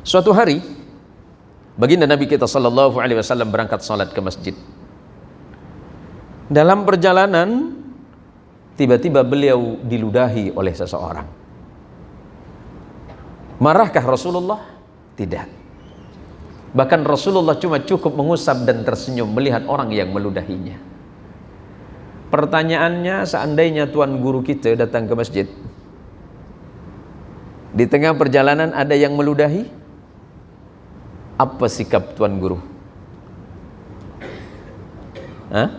Suatu hari baginda Nabi kita sallallahu alaihi wasallam berangkat salat ke masjid. Dalam perjalanan tiba-tiba beliau diludahi oleh seseorang. Marahkah Rasulullah? Tidak. Bahkan Rasulullah cuma cukup mengusap dan tersenyum melihat orang yang meludahinya. Pertanyaannya, seandainya tuan guru kita datang ke masjid, di tengah perjalanan ada yang meludahi, apa sikap tuan guru? Hah?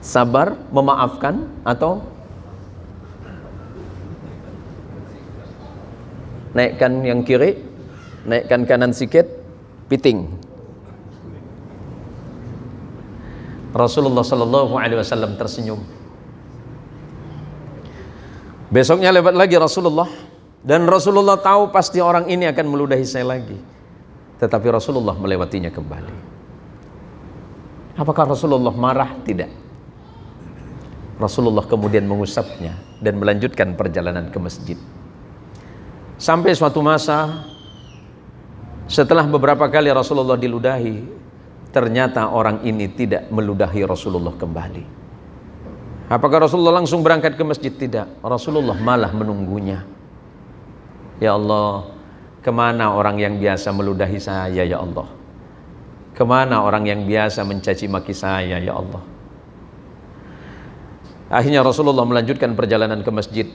Sabar, memaafkan, atau naikkan yang kiri, naikkan kanan sikit, piting? Rasulullah sallallahu alaihi wasallam tersenyum. Besoknya lewat lagi Rasulullah, dan Rasulullah tahu pasti orang ini akan meludahi saya lagi. Tetapi Rasulullah melewatinya kembali. Apakah Rasulullah marah? Tidak. Rasulullah kemudian mengusapnya dan melanjutkan perjalanan ke masjid. Sampai suatu masa, setelah beberapa kali Rasulullah diludahi, ternyata orang ini tidak meludahi Rasulullah kembali. Apakah Rasulullah langsung berangkat ke masjid? Tidak. Rasulullah malah menunggunya. Ya Allah, kemana orang yang biasa meludahi saya ya Allah? Kemana orang yang biasa mencaci maki saya ya Allah? Akhirnya Rasulullah melanjutkan perjalanan ke masjid.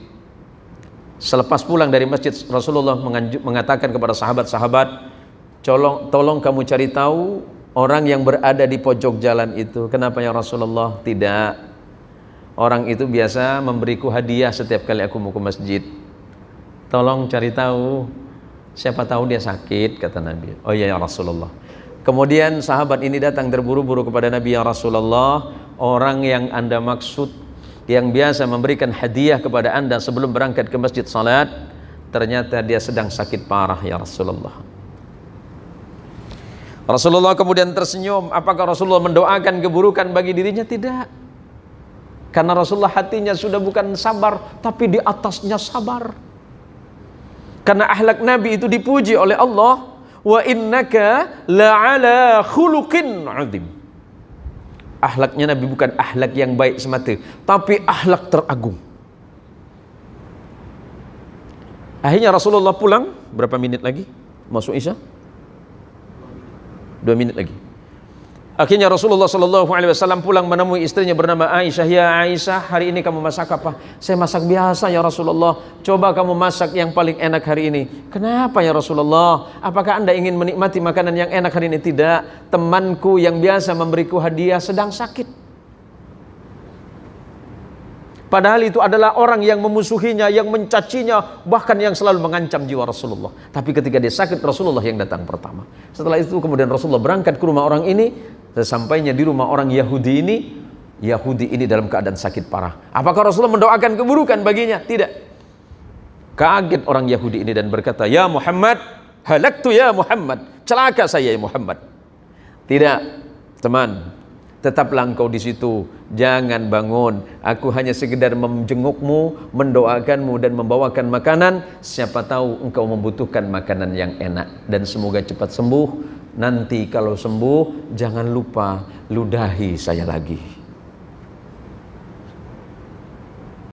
Selepas pulang dari masjid, Rasulullah mengatakan kepada sahabat-sahabat, tolong kamu cari tahu orang yang berada di pojok jalan itu. Kenapa ya Rasulullah? Tidak. Orang itu biasa memberiku hadiah setiap kali aku mau ke masjid. Tolong cari tahu. Siapa tahu dia sakit, kata Nabi. Oh iya ya Rasulullah. Kemudian sahabat ini datang terburu-buru kepada Nabi, ya Rasulullah, orang yang Anda maksud, yang biasa memberikan hadiah kepada Anda sebelum berangkat ke masjid salat, ternyata dia sedang sakit parah ya Rasulullah. Rasulullah kemudian tersenyum. Apakah Rasulullah mendoakan keburukan bagi dirinya? Tidak. Karena Rasulullah hatinya sudah bukan sabar, tapi di atasnya sabar. Karena akhlak Nabi itu dipuji oleh Allah. Wa innaka la'ala khuluqin 'adzim. Akhlaknya Nabi bukan akhlak yang baik semata, tapi akhlak teragung. Akhirnya Rasulullah pulang. Berapa menit lagi? Masuk Isya? 2 menit lagi. Akhirnya Rasulullah sallallahu alaihi wasallam pulang menemui istrinya bernama Aisyah. Ya Aisyah, hari ini kamu masak apa? Saya masak biasa ya Rasulullah. Coba kamu masak yang paling enak hari ini. Kenapa ya Rasulullah? Apakah Anda ingin menikmati makanan yang enak hari ini? Tidak. Temanku yang biasa memberiku hadiah sedang sakit. Padahal itu adalah orang yang memusuhinya, yang mencacinya, bahkan yang selalu mengancam jiwa Rasulullah. Tapi ketika dia sakit, Rasulullah yang datang pertama. Setelah itu kemudian Rasulullah berangkat ke rumah orang ini. Sesampainya di rumah orang Yahudi ini dalam keadaan sakit parah. Apakah Rasulullah mendoakan keburukan baginya? Tidak. Kaget orang Yahudi ini dan berkata, ya Muhammad, halaktu ya Muhammad, celaka saya ya Muhammad. Tidak, teman, tetaplah engkau di situ, jangan bangun. Aku hanya sekedar menjengukmu, mendoakanmu dan membawakan makanan. Siapa tahu engkau membutuhkan makanan yang enak, dan semoga cepat sembuh. Nanti kalau sembuh, jangan lupa ludahi saya lagi.